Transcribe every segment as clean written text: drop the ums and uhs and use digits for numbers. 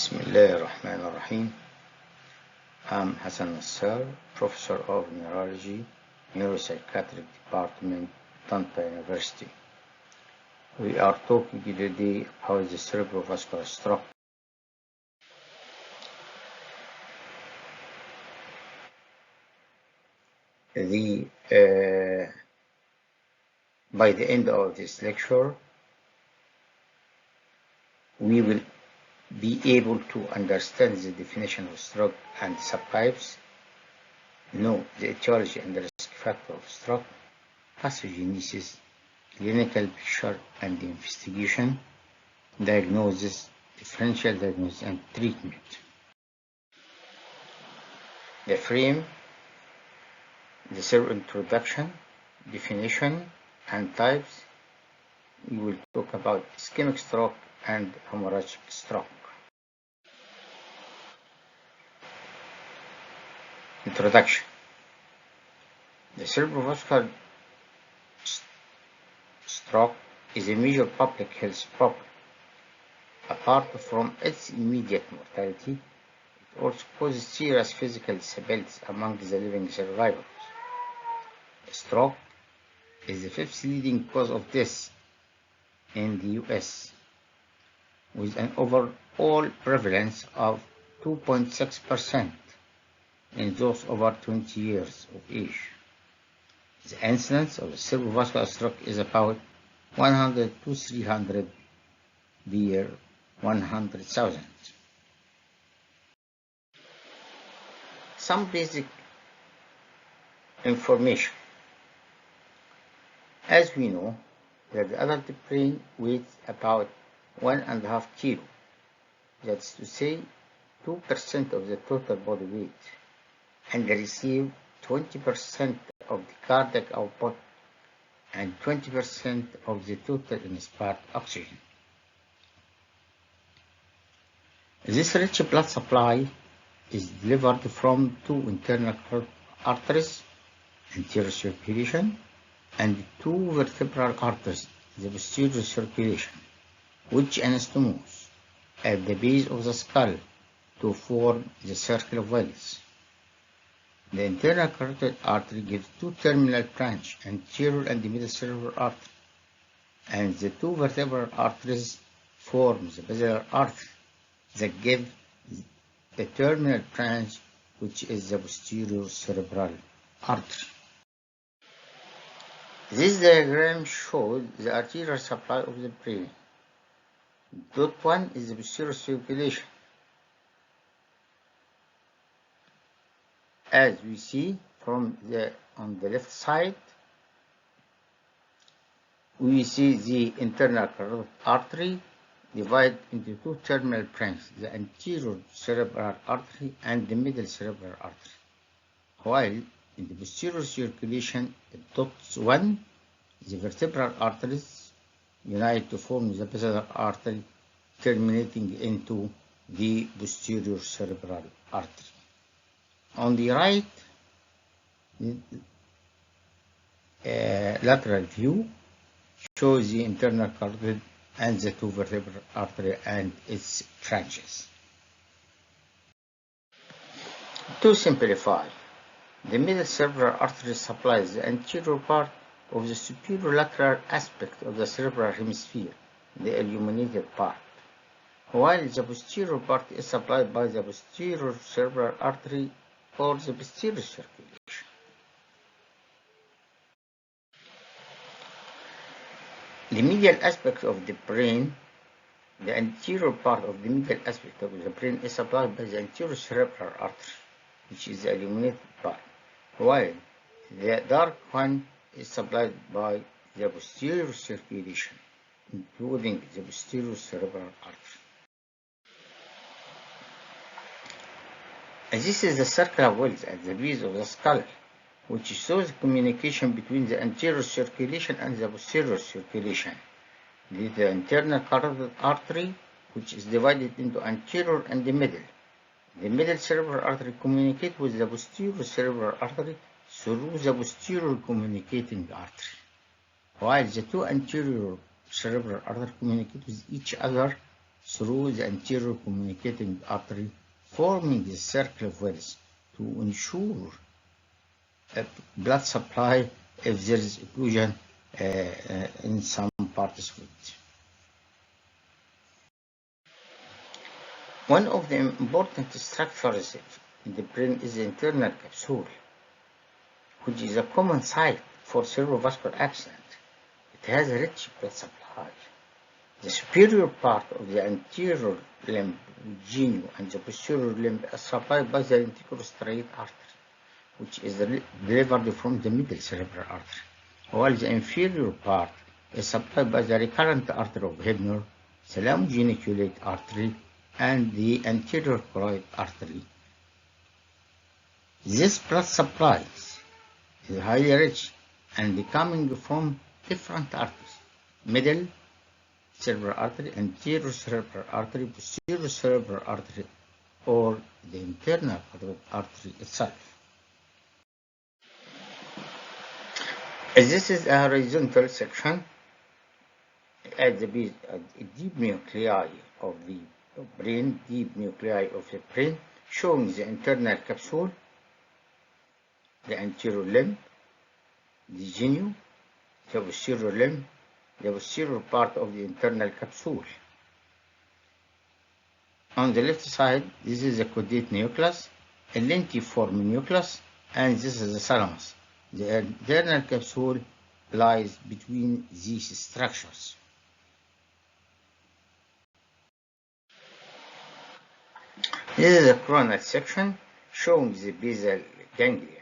Bismillahirrahmanirrahim. I'm H Nassar, Professor of Neurology, Neuropsychiatric Department, Tanta University. We are talking today about the cerebrovascular stroke. By the end of this lecture, we will be able to understand the definition of stroke and subtypes, know the etiology and the risk factor of stroke, pathogenesis, clinical picture and investigation, diagnosis, differential diagnosis and treatment. The frame, the cerebral introduction, definition and types. We will talk about ischemic stroke and hemorrhagic stroke. Introduction. The cerebrovascular stroke is a major public health problem. Apart from its immediate mortality, it also causes serious physical disabilities among the living survivors. Stroke is the fifth leading cause of death in the US, with an overall prevalence of 2.6% in those over 20 years of age. The incidence of cerebrovascular stroke is about 100 to 300 per 100,000. Some basic information. As we know, that the adult brain weighs about 1.5 kilo. That's to say 2% of the total body weight, and they receive 20% of the cardiac output and 20% of the total inspired oxygen. This rich blood supply is delivered from two internal arteries, anterior circulation, and two vertebral arteries, the posterior circulation, which anastomose at the base of the skull to form the circle of Wells. The internal carotid artery gives two terminal branches, anterior and middle cerebral artery, and the two vertebral arteries form the basal artery that gives the terminal branch, which is the posterior cerebral artery. This diagram shows the arterial supply of the brain. Dot 1 is the posterior circulation. As we see from on the left side, we see the internal carotid artery divided into two terminal branches, the anterior cerebral artery and the middle cerebral artery. While in the posterior circulation, dot 1, the vertebral arteries unite to form the basal artery, terminating into the posterior cerebral artery. On the right, lateral view shows the internal carotid and the two vertebral artery and its branches. To simplify, the middle cerebral artery supplies the anterior part of the superior lateral aspect of the cerebral hemisphere, the illuminated part, while the posterior part is supplied by the posterior cerebral artery or the posterior circulation. The medial aspect of the brain, the anterior part of the medial aspect of the brain is supplied by the anterior cerebral artery, which is the illuminated part, while the dark one is supplied by the posterior circulation, including the posterior cerebral artery. This is the circle of Wells at the base of the skull, which shows the communication between the anterior circulation and the posterior circulation. The internal carotid artery, which is divided into anterior and the middle. The middle cerebral artery communicates with the posterior cerebral artery through the posterior communicating artery, while the two anterior cerebral arteries communicate with each other through the anterior communicating artery, forming the circle of Wells to ensure blood supply if there is occlusion in some parts of it. One of the important structures in the brain is the internal capsule, which is a common site for cerebrovascular accident. It has a rich blood supply. The superior part of the anterior limb, genu, and the posterior limb are supplied by the lenticular artery, which is delivered from the middle cerebral artery, while the inferior part is supplied by the recurrent artery of head nerve, thalamo-geniculate artery, and the anterior choroid artery. This blood supply is highly rich and coming from different arteries: middle cerebral artery, anterior cerebral artery, posterior cerebral artery, or the internal carotid artery itself. This is a horizontal section at the base, deep nuclei of the brain, showing the internal capsule, the anterior limb, the genu, the posterior limb, the posterior part of the internal capsule. On the left side, this is the caudate nucleus, a lentiform nucleus, and this is the thalamus. The internal capsule lies between these structures. This is a coronal section showing the basal ganglia.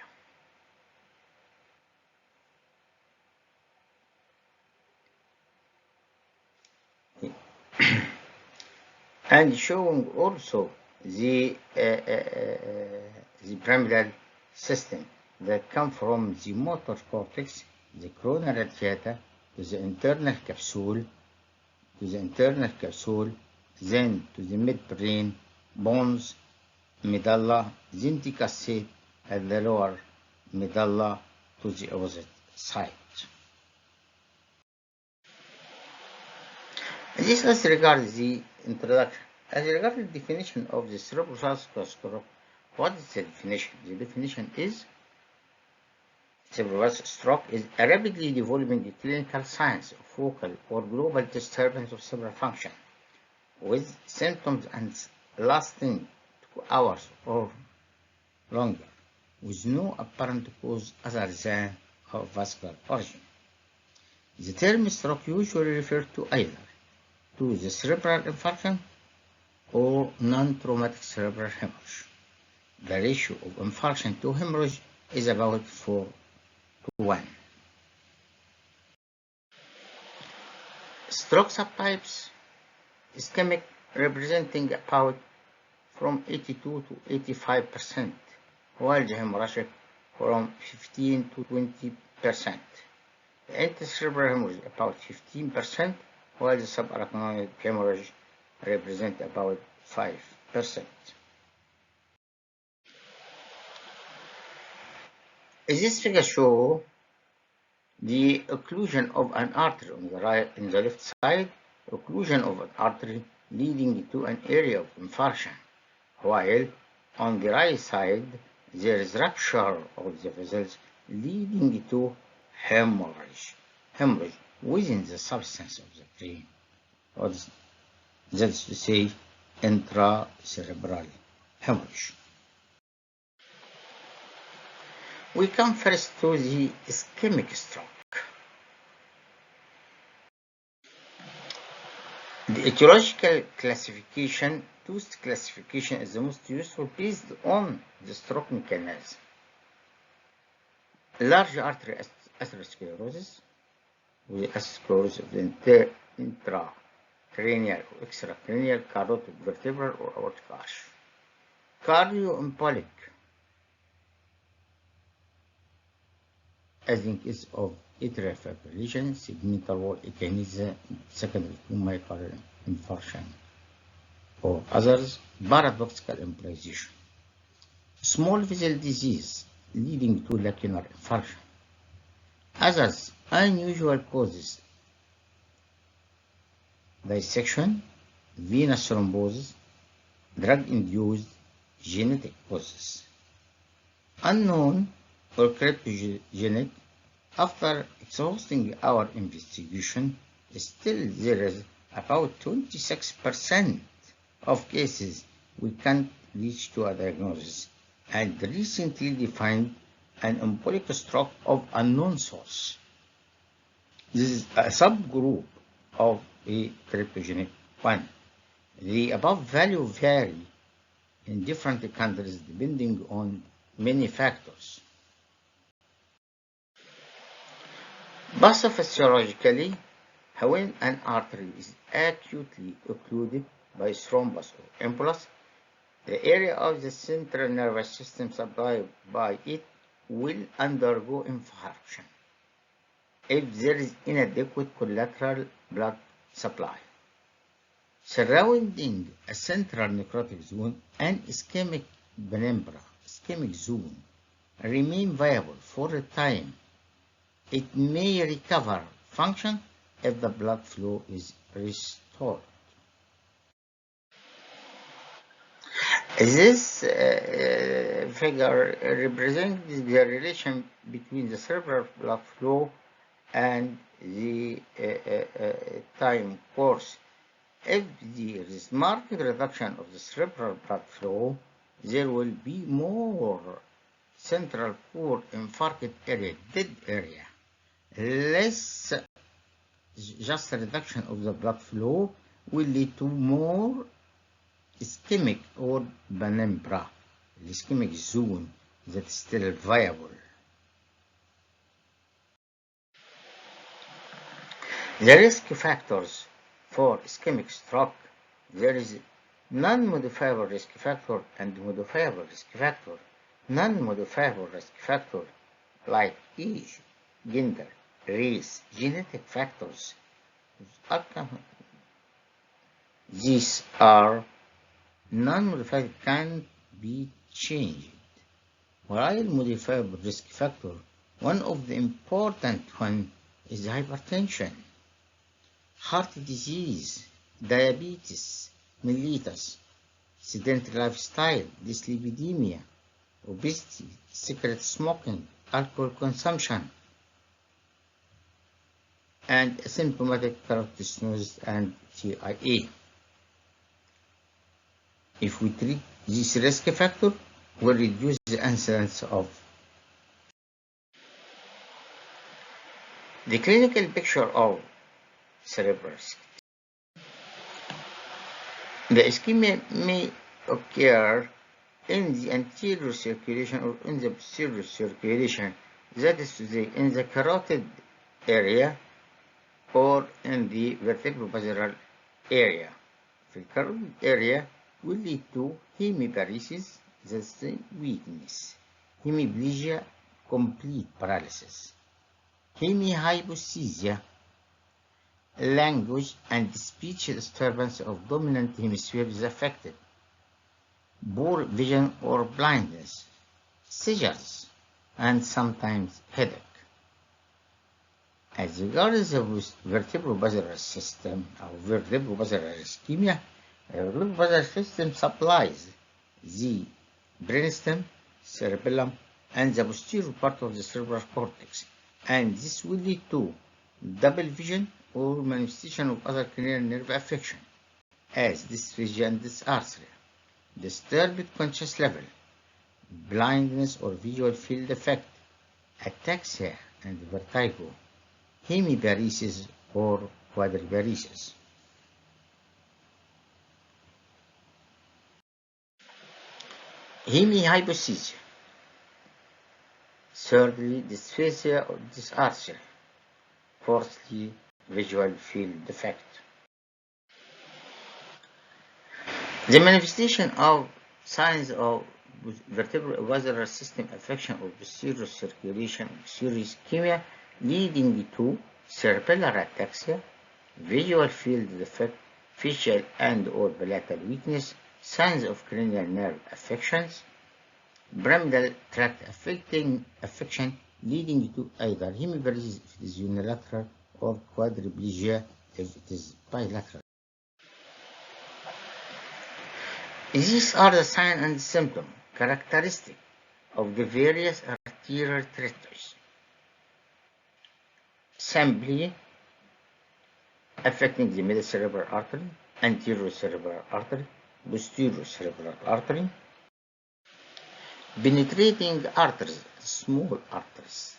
And showing also the pyramidal system that come from the motor cortex, the coronal radiata, to the internal capsule, then to the midbrain, bones, medulla, then decussate at the lower medulla to the opposite side. This as regards the introduction. As regards the definition of the cerebrovascular stroke, what is the definition? The definition is cerebrovascular stroke is a rapidly developing clinical signs of focal or global disturbance of cerebral function with symptoms and lasting 2 hours or longer with no apparent cause other than of vascular origin. The term stroke usually refers to either to the cerebral infarction or non-traumatic cerebral hemorrhage. The ratio of infarction to hemorrhage is about 4:1. Stroke subtypes: ischemic, representing about from 82 to 85%, while the hemorrhagic from 15 to 20%. The intracerebral hemorrhage about 15%, while the subarachnoid hemorrhage represent about 5%. This figure shows the occlusion of an artery on the right, in the left side, occlusion of an artery leading to an area of infarction, while on the right side there is rupture of the vessels leading to hemorrhage within the substance of the brain, or that's to say intracerebral hemorrhage. We come first to the ischemic stroke. The etiological classification, two-stage classification, is the most useful based on the stroke mechanism. Large artery atherosclerosis, with atherosclerosis of the intracranial or extracranial carotid vertebral or aortic arch. Cardioembolic, as in case of atrial fibrillation, segmental wall ischemia, secondary to myocardial infarction, or others, paradoxical embolization. Small vessel disease leading to lacunar infarction. Others, unusual causes: dissection, venous thrombosis, drug-induced genetic causes. Unknown or cryptogenic. After exhausting our investigation, still there is about 26% of cases we can't reach to a diagnosis, and recently defined an embolic stroke of unknown source. This is a subgroup of a cryptogenic one. The above value vary in different countries depending on many factors. Pathophysiologically, when an artery is acutely occluded by thrombus or embolus, the area of the central nervous system supplied by it will undergo infarction if there is inadequate collateral blood supply. Surrounding a central necrotic zone and ischemic penumbra, ischemic zone, remain viable for a time. It may recover function if the blood flow is restored. This figure represents the relation between the cerebral blood flow and the time course. If there is marked reduction of the cerebral blood flow, there will be more central core infarct area, dead area. Less just reduction of the blood flow will lead to more ischemic or penumbra, the ischemic zone that is still viable. The risk factors for ischemic stroke, there is non-modifiable risk factor and modifiable risk factor. Non-modifiable risk factor like age, gender, race, genetic factors. These are non-modified, can be changed. While modifiable risk factor, one of the important ones is hypertension, heart disease, diabetes mellitus, sedentary lifestyle, dyslipidemia, obesity, cigarette smoking, alcohol consumption, and asymptomatic carotid stenosis and TIA. If we treat this risk factor, we'll reduce the incidence of. The clinical picture of cerebral ischemia. The ischemia may occur in the anterior circulation or in the posterior circulation, that is to say, in the carotid area or in the vertebrophyseal area. The carotid area will lead to hemiparesis, that's the weakness, hemiplegia, complete paralysis, hemihypoesthesia, language and speech disturbance of dominant hemisphere is affected, poor vision or blindness, seizures, and sometimes headache. As regards the vertebrophyseal system or vertebrophyseal ischemia, the vertebrophyseal system supplies the brainstem, cerebellum, and the posterior part of the cerebral cortex, and this will lead to double vision or manifestation of other cranial nerve affection, as dysphagia and dysarthria, disturbed conscious level, blindness or visual field defect, ataxia and vertigo, hemiparesis or quadriparesis. Hemihypoesthesia. Thirdly, dysphagia or dysarthria. Fourthly, visual field defect. The manifestation of signs of vertebrovascular system affection or posterior circulation, posterior ischemia, leading to cerebellar ataxia, visual field defect, facial and or palatal weakness, signs of cranial nerve affections, pyramidal tract affection leading to either hemiparesis if it is unilateral or quadriplegia if it is bilateral. These are the signs and symptoms characteristic of the various arterial trajectories, simply affecting the middle cerebral artery, anterior cerebral artery, posterior cerebral artery, penetrating arteries, small arteries,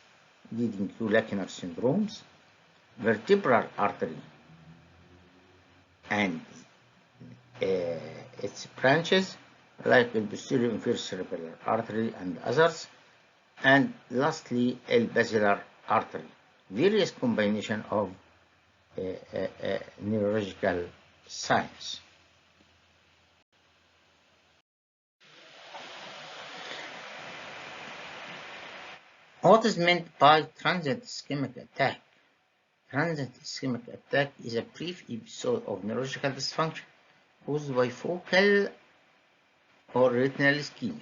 leading to lacunar syndromes, vertebral artery and its branches, like the posterior inferior cerebral artery and others, and lastly, a basilar artery. Various combination of neurological signs. What is meant by transient ischemic attack? Transient ischemic attack is a brief episode of neurological dysfunction caused by focal or retinal ischemia,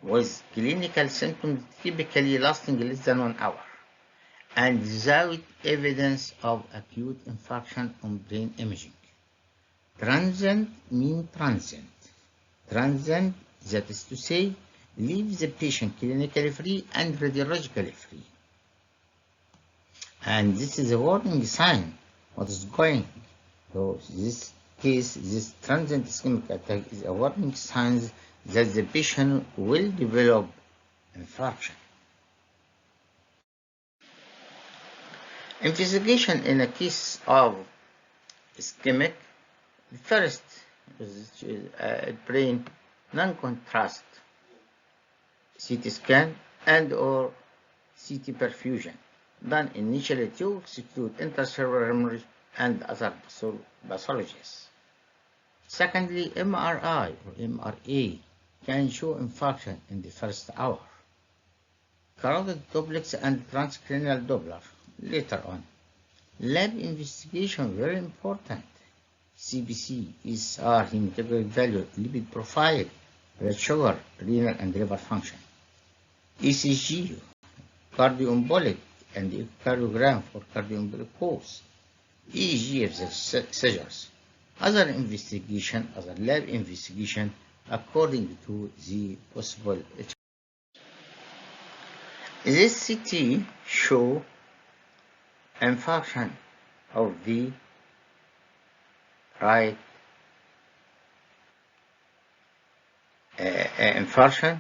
with clinical symptoms typically lasting less than 1 hour, and without evidence of acute infarction on brain imaging. Transient means transient. Transient, that is to say, leaves the patient clinically free and radiologically free. And this is a warning sign what is going. So this case, this transient ischemic attack is a warning sign that the patient will develop infarction. Investigation in a case of ischemic, first is brain non-contrast CT scan and or CT perfusion, done initially to exclude intracerebral hemorrhage and other pathologies. Secondly, MRI or MRA can show infarction in the first hour. Carotid duplex and transcranial Doppler later on. Lab investigation very important. CBC, ESR, hematocrit value, lipid profile, blood sugar, renal and liver function. ECG, cardioembolic and echocardiogram for cardioembolic pulse. EEG of the seizures. Other investigation, other lab investigation according to the possible. This CT show infarction of the right infarction,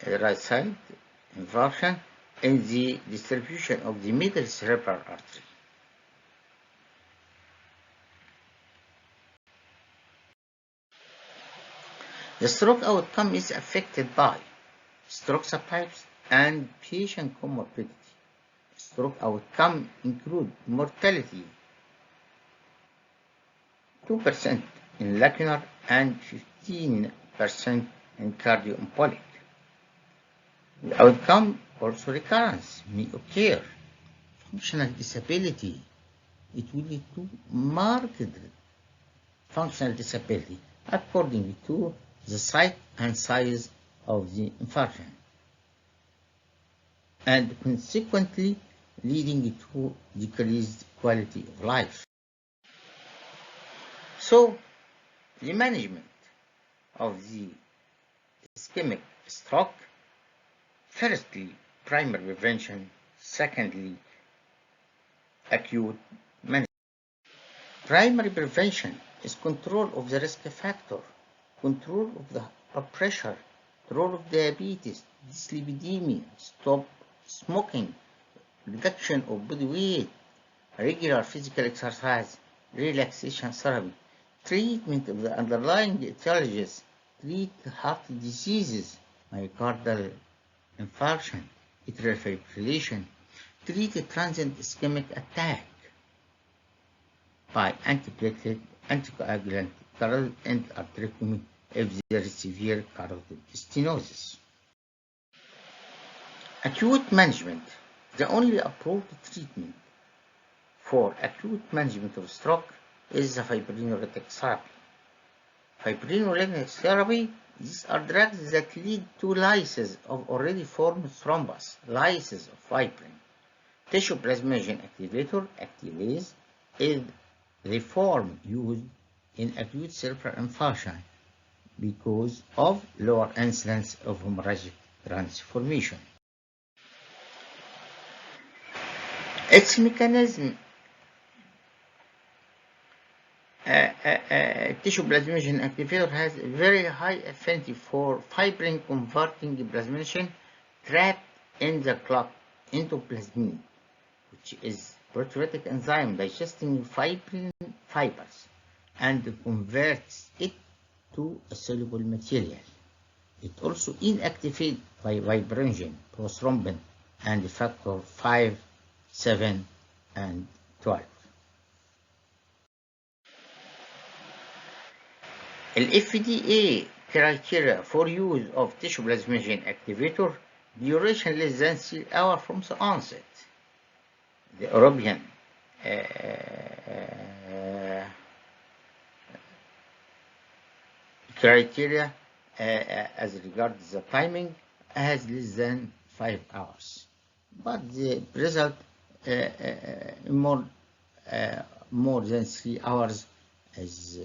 the right side infarction in the distribution of the middle cerebral artery. The stroke outcome is affected by stroke subtypes and patient comorbidity. Stroke outcome include mortality 2% in lacunar and 15% in cardioembolic. The outcome also recurrence may occur. Functional disability, it will lead to marked functional disability according to the site and size of the infarction, and consequently leading to decreased quality of life. So, the management of the ischemic stroke, firstly, primary prevention, secondly, acute management. Primary prevention is control of the risk factor, control of the blood pressure, control of diabetes, dyslipidemia, stop smoking, reduction of body weight, regular physical exercise, relaxation therapy, treatment of the underlying etiologies, treat heart diseases, myocardial infarction, atrial fibrillation, treat a transient ischemic attack by antiplatelet, anticoagulant, carotid endarterectomy if there is severe carotid stenosis. Acute management. The only approved treatment for acute management of stroke is the fibrinolytic therapy. Fibrinolytic therapy, these are drugs that lead to lysis of already formed thrombus, lysis of fibrin. Tissue plasminogen activator, activase, is the form used in acute cerebral infarction because of lower incidence of hemorrhagic transformation. Its mechanism, tissue plasminogen activator has a very high affinity for fibrin converting plasminogen trapped in the clot into plasmin, which is proteolytic enzyme digesting fibrin fibers and converts it to a soluble material. It also inactivated by fibrinogen, prothrombin, and factor 5, 7, and 12. The FDA criteria for use of tissue plasminogen activator: duration less than 3 hours from the onset. The European criteria as regards the timing has less than 5 hours, but the result more than 3 hours is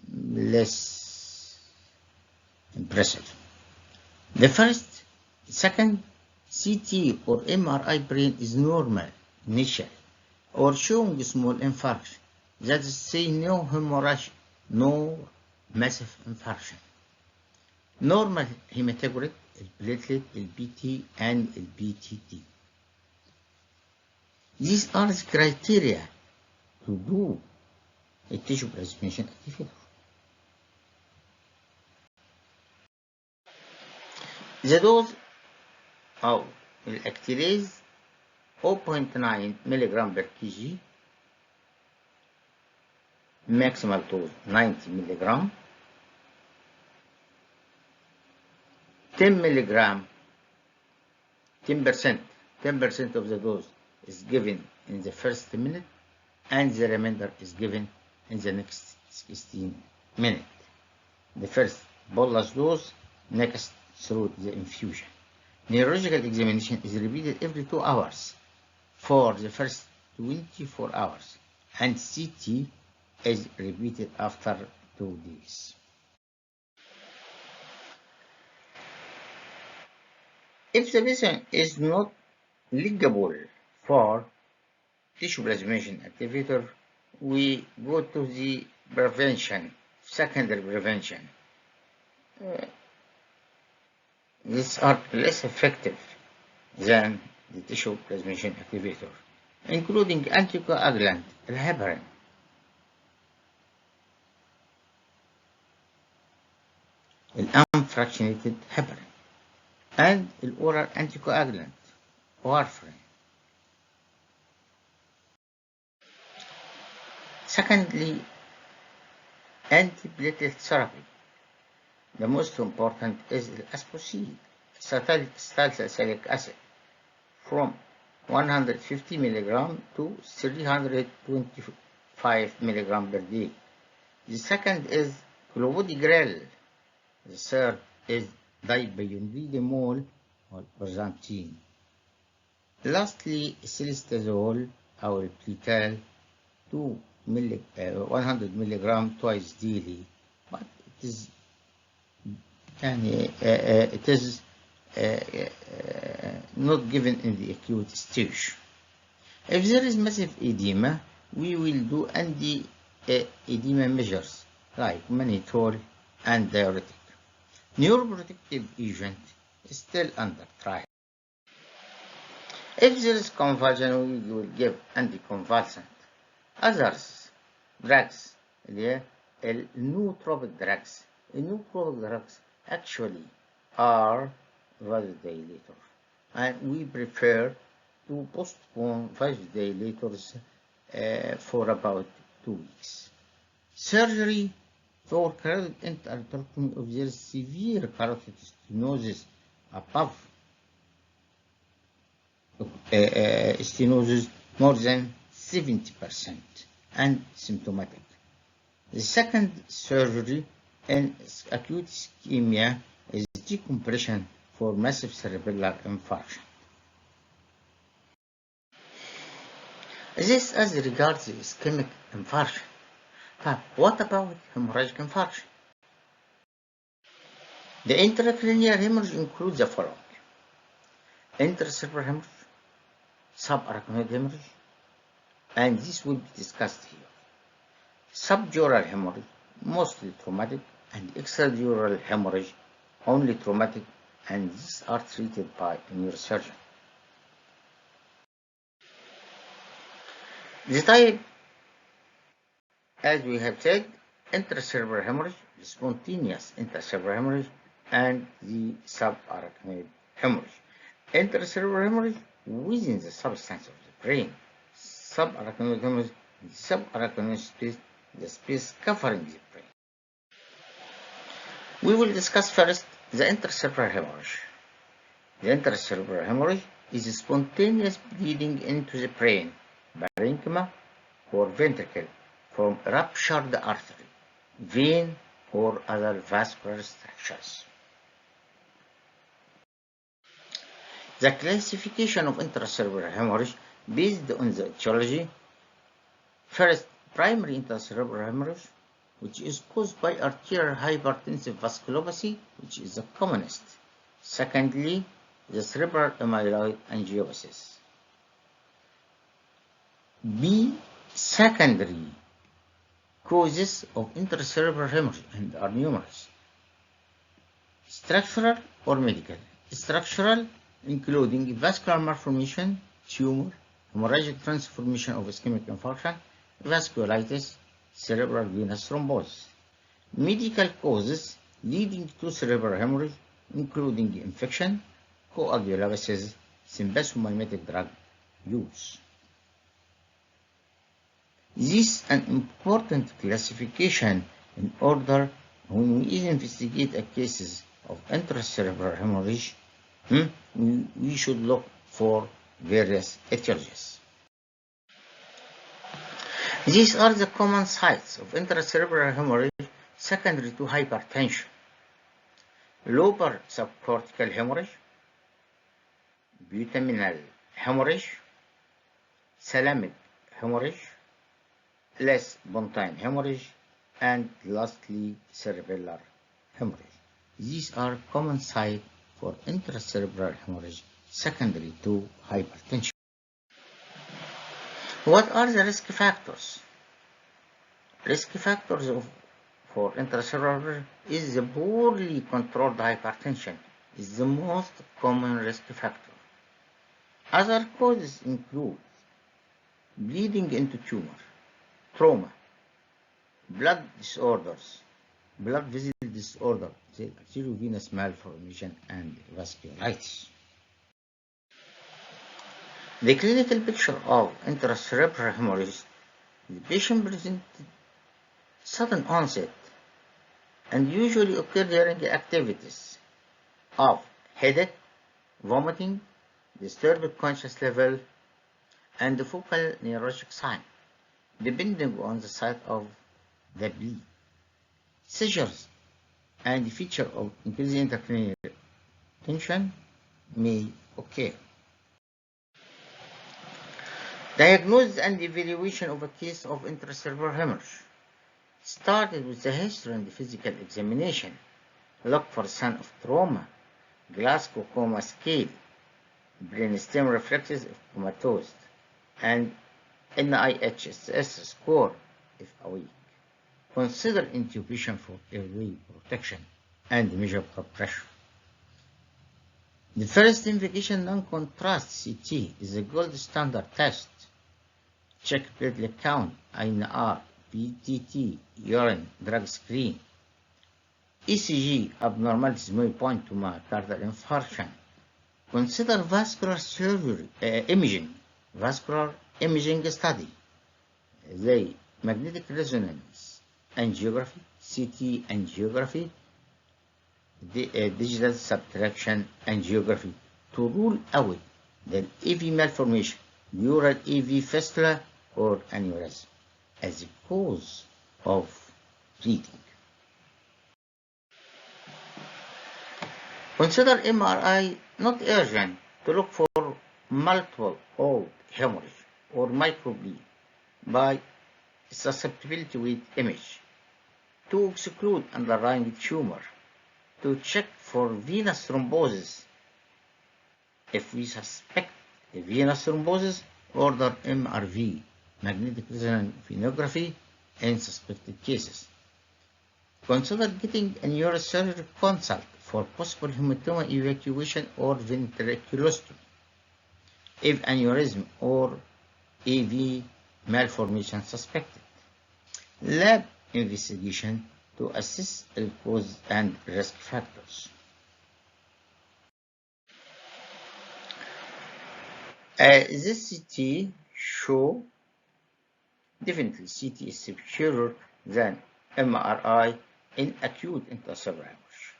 less impressive. The first, second CT or MRI brain is normal initially or showing small infarction. That is, say no hemorrhage, no massive infarction. Normal hematocrit, platelet, PT, and PTT. These are the criteria to do a tissue plasminogen activator. The dose of actylase 0.9 mg per kg, maximal dose 90 mg, 10 mg, 10% of the dose is given in the first minute, and the remainder is given in the next 16 minutes. The first bolus dose, next through the infusion. Neurological examination is repeated every 2 hours for the first 24 hours, and CT is repeated after 2 days. If the patient is not eligible for tissue plasminogen activator, we go to the prevention, secondary prevention. These are less effective than the tissue plasminogen activator, including anticoagulant, heparin, unfractionated heparin, and oral anticoagulant, warfarin. Secondly, antiplatelet therapy. The most important is aspartate, salicylic acid, from 150 mg to 325 mg per day. The second is clopidogrel. The third is diphenhydramine or Byzantine. Lastly, silestazole or Pletal, 100 mg twice daily, but it is not given in the acute stage. If there is massive edema, we will do anti-edema measures like mannitol and diuretic. Neuroprotective agent is still under trial. If there is convulsion, we will give anticonvulsant. Others drugs, nootropic drugs. Nootropic drugs actually are vasodilators, and we prefer to postpone vasodilators for about 2 weeks. Surgery for carotid endarterectomy if there is severe carotid stenosis above stenosis more than 70% and symptomatic. The second surgery in acute ischemia is decompression for massive cerebellar infarction. This as regards the ischemic infarction. What about hemorrhagic infarction? The intracranial hemorrhage includes the following: intracerebral hemorrhage, subarachnoid hemorrhage, and this will be discussed here. Subdural hemorrhage, mostly traumatic, and extradural hemorrhage, only traumatic, and these are treated by a neurosurgeon. The type, as we have said, intracerebral hemorrhage, spontaneous intracerebral hemorrhage, and the subarachnoid hemorrhage. Intracerebral hemorrhage within the substance of the brain. Subarachnoid hemorrhage, the subarachnoid space, the space covering the brain. We will discuss first the intracerebral hemorrhage. The intracerebral hemorrhage is a spontaneous bleeding into the brain, parenchyma, or ventricle from a ruptured artery, vein, or other vascular structures. The classification of intracerebral hemorrhage based on the etiology: first, primary intracerebral hemorrhage, which is caused by arterial hypertensive vasculopathy, which is the commonest. Secondly, the cerebral amyloid angiopathy. B. Secondary causes of intracerebral hemorrhage and are numerous. Structural or medical. Structural, including vascular malformation, tumor, hemorrhagic transformation of ischemic infarction, vasculitis, cerebral venous thrombosis. Medical causes leading to cerebral hemorrhage, including infection, coagulopathies, sympathomimetic drug use. This is an important classification in order when we investigate a cases of intracerebral hemorrhage, we should look for various etiologies. These are the common sites of intracerebral hemorrhage secondary to hypertension: lobar subcortical hemorrhage, putaminal hemorrhage, thalamic hemorrhage, less pontine hemorrhage, and lastly cerebellar hemorrhage. These are common sites for intracerebral hemorrhage secondary to hypertension. What are the risk factors? Risk factors for intracerebral hemorrhage is the poorly controlled hypertension is the most common risk factor. Other causes include bleeding into tumor, trauma, blood disorders, blood vessel disorder, arteriovenous malformation, and vasculitis. The clinical picture of intracerebral hemorrhage: the patient presented sudden onset and usually occur during the activities of headache, vomiting, disturbed conscious level, and the focal neurologic sign, depending on the site of the bleed. Seizures and the feature of increased intracranial tension may occur. Diagnosis and evaluation of a case of intracerebral hemorrhage started with the history and the physical examination. Look for sign of trauma, Glasgow Coma Scale, brainstem reflexes if comatose, and NIHSS score if awake. Consider intubation for airway protection and measure blood pressure. The first investigation non-contrast CT is the gold standard test. Check platelet count, INR, PTT, urine, drug screen. ECG abnormalities may point to myocardial infarction. Consider vascular surgery, vascular imaging study, the magnetic resonance angiography, CT angiography, digital subtraction angiography, to rule out the AV malformation, neural AV fistula, or aneurysm as a cause of bleeding. Consider MRI not urgent to look for multiple old hemorrhage or microbleed by susceptibility with image to exclude underlying tumor. to check for venous thrombosis. If we suspect a venous thrombosis, order MRV, magnetic resonance venography, in suspected cases. Consider getting a neurosurgery consult for possible hematoma evacuation or ventriculostomy if aneurysm or AV malformation suspected. Lab investigation to assess the cause and risk factors. This CT show definitely CT is superior than MRI in acute intracerebral hemorrhage.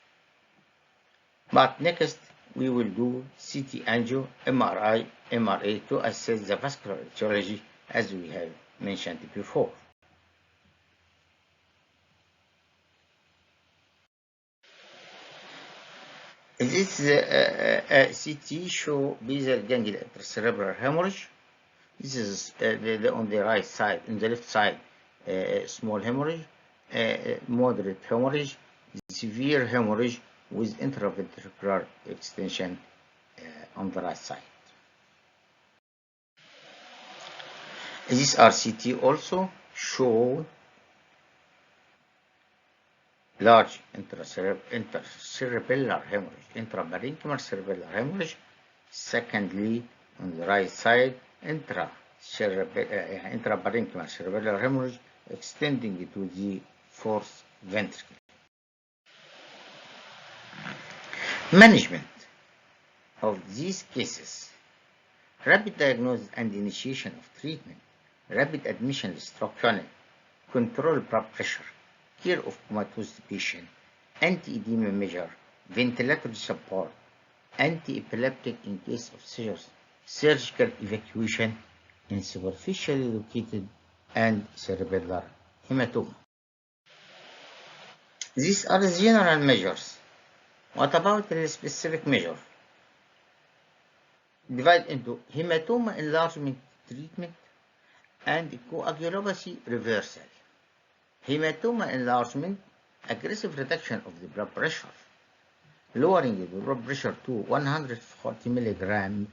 But next we will do CT angio, MRI, MRA to assess the vascular etiology as we have mentioned before. This CT show basal ganglia intracerebral hemorrhage. This is on the right side. On the left side, small hemorrhage, moderate hemorrhage, severe hemorrhage with intraventricular extension on the right side. This RCT also show large intracerebellar hemorrhage, intraparenchymal cerebellar hemorrhage. Secondly, on the right side, intraparenchymal cerebellar hemorrhage extending to the fourth ventricle. Management of these cases: rapid diagnosis and initiation of treatment, rapid admission to stroke unit, control blood pressure, care of comatose patient, anti-edema measure, ventilatory support, anti-epileptic in case of seizures, surgical evacuation in superficially located and cerebellar hematoma. These are the general measures. What about the specific measure? Divide into hematoma enlargement treatment and coagulopathy reversal. Hematoma enlargement, aggressive reduction of the blood pressure, lowering the blood pressure to 140 mg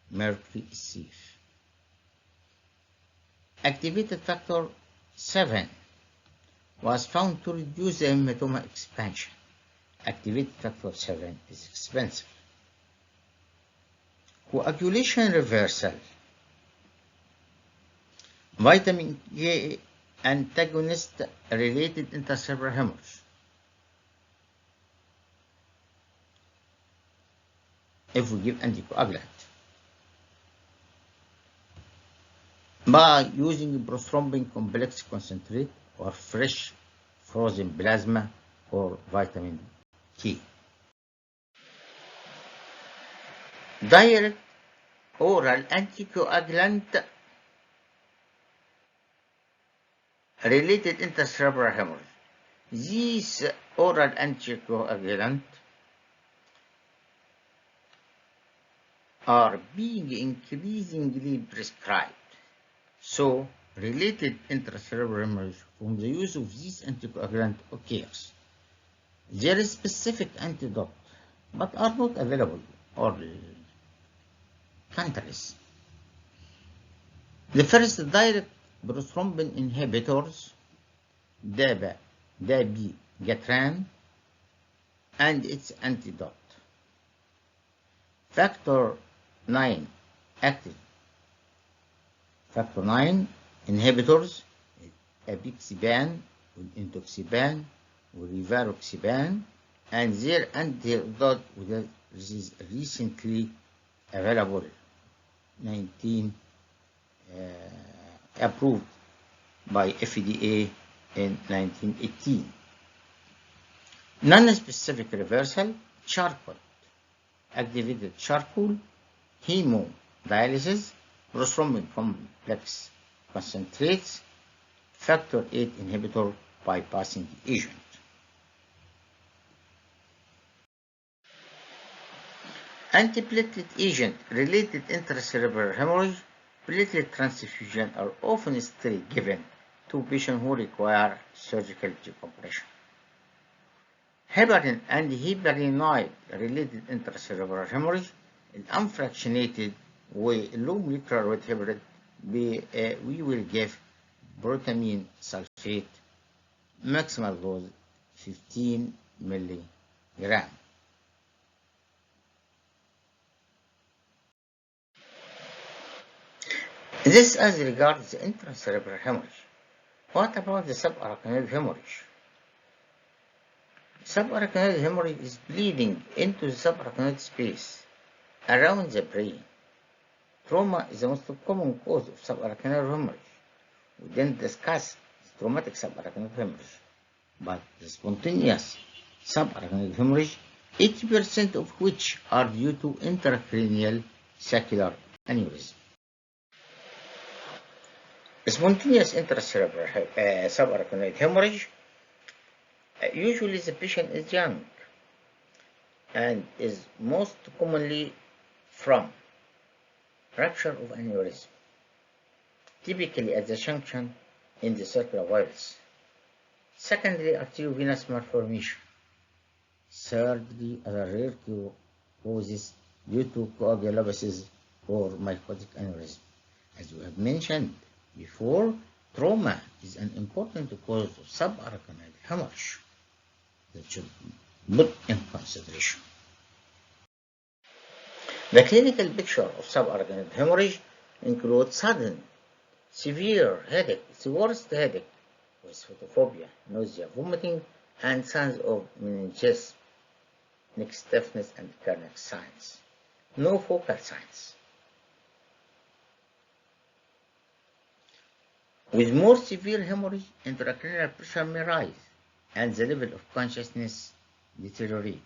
mercury is safe. Activated factor 7 was found to reduce the hematoma expansion. Activated factor 7 is expensive. Coagulation reversal. Vitamin K antagonist related intracerebral hemorrhage. If we give anticoagulant by using prothrombin complex concentrate or fresh frozen plasma or vitamin K. Direct oral anticoagulant related intracerebral hemorrhage. These oral anticoagulants are being increasingly prescribed. So, related intracerebral hemorrhage from the use of these anticoagulants occurs. There is specific antidote, but are not available or countries. The first direct prothrombin inhibitors, dabigatran, and its antidote. Factor 9 active. Factor 9 inhibitors, apixaban, intoxiban, rivaroxaban, and their antidote which is recently available, approved by FDA in 1918. Non-specific reversal, charcoal, activated charcoal, hemodialysis, prothrombin complex concentrates, factor 8 inhibitor bypassing agent. Antiplatelet agent-related intracerebral hemorrhage, platelet transfusion are often still given to patients who require surgical decompression. Heparin and heparinide-related intracerebral hemorrhage in unfractionated with low molecular weight heparin, we will give protamine sulfate, maximal dose 15 milligram. This as regards the intracerebral hemorrhage. What about the subarachnoid hemorrhage? Subarachnoid hemorrhage is bleeding into the subarachnoid space around the brain. Trauma is the most common cause of subarachnoid hemorrhage. We didn't discuss traumatic subarachnoid hemorrhage, but the spontaneous subarachnoid hemorrhage, 80% of which are due to intracranial saccular aneurysm. Spontaneous intracerebral subarachnoid hemorrhage, usually the patient is young and is most commonly from rupture of aneurysm, typically at the junction in the circular villus. Secondly, arteriovenous malformation. Thirdly, other rare causes due to coagulopathies or mycotic aneurysm. As we have mentioned before, trauma is an important cause of subarachnoid hemorrhage that should be put in consideration. The clinical picture of subarachnoid hemorrhage includes sudden, severe headache, it's the worst headache, with photophobia, nausea, vomiting, and signs of meningitis, neck stiffness, and cardiac signs. No focal signs. With more severe hemorrhage, intracranial pressure may rise, and the level of consciousness deteriorate.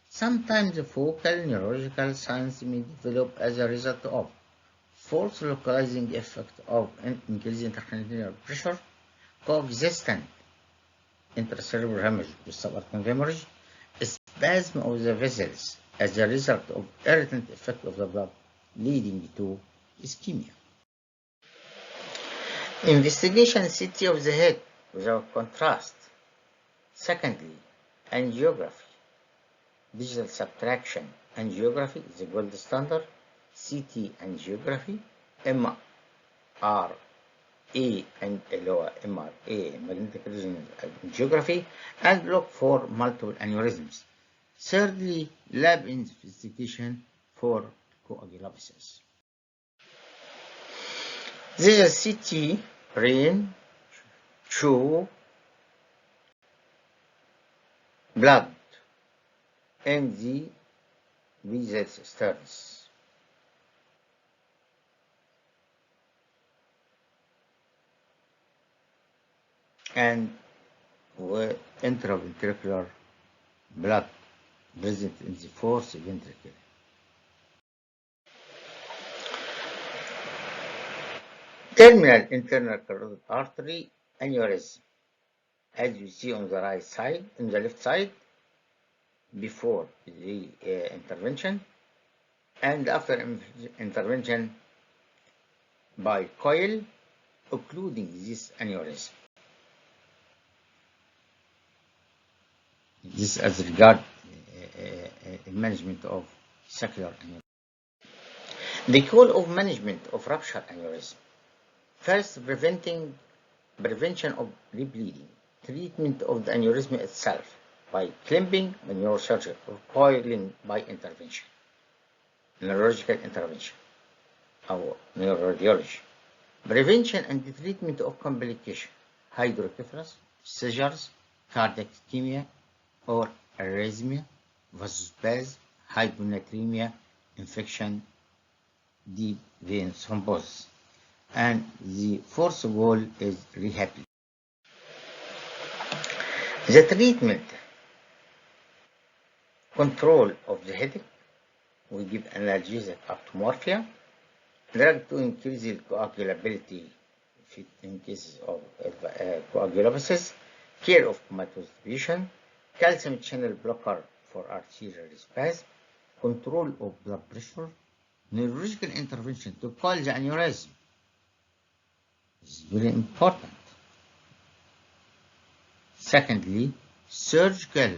Sometimes the focal neurological signs may develop as a result of false localizing effect of increased intracranial pressure, coexistent intracerebral hemorrhage with subarachnoid hemorrhage, spasm of the vessels as a result of irritant effect of the blood leading to ischemia. Investigation CT of the head without contrast. Secondly, angiography. Digital subtraction angiography is the gold standard. CT angiography, MRA and lower MRA, magnetic resonance angiography, and look for multiple aneurysms. Thirdly, lab investigation for coagulopathies. This is CT brain show blood in the vessels starts. And intraventricular blood present in the fourth ventricle. Terminal internal carotid artery aneurysm, as you see on the right side, on the left side, before the intervention, and after intervention by coil, occluding this aneurysm. This as regard management of saccular aneurysm. The goal of management of rupture aneurysm. First, prevention of rebleeding, treatment of the aneurysm itself by clamping by neurosurgery or coiling by intervention, neurological intervention, or neuroradiology. Prevention and the treatment of complication, hydrocephalus, seizures, cardiac ischemia, or arrhythmia, vasospasm, hyponatremia, infection, deep vein thrombosis. And the fourth goal is rehabilitation. The treatment, control of the headache, we give analgesic up to morphia, drug to increase the coagulability in cases of coagulopathies, care of comatose distribution, calcium channel blocker for arterial spasm, control of blood pressure, neurological intervention to calm the aneurysm. This is very important. Secondly, surgical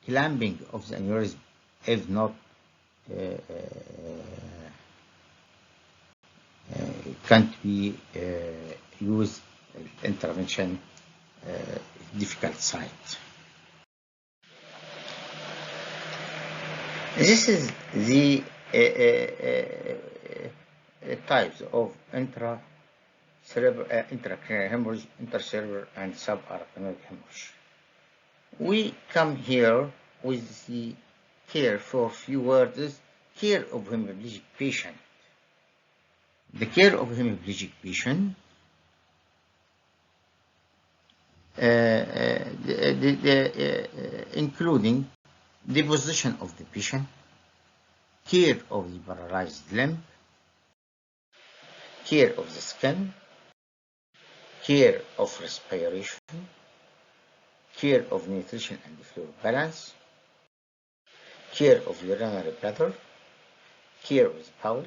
clamping of the aneurysm if not can't be used intervention difficult site. This is the types of intracranial hemorrhage, intercerebral and subarachnoid hemorrhage. We come here with the care for few words, care of hemiplegic patient. The care of hemiplegic patient including the position of the patient, care of the paralyzed limb, care of the skin, care of respiration, care of nutrition and fluid balance, care of urinary bladder, care of the bowel,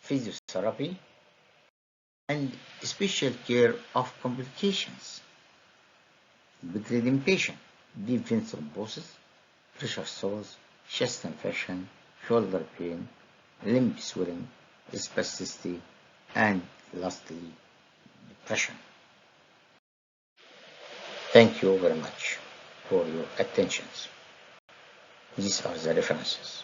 physiotherapy, and special care of complications, bedridden patient, deep vein thrombosis, pressure sores, chest infection, shoulder pain, limb swelling, spasticity, and lastly, depression. Thank you very much for your attention. These are the references.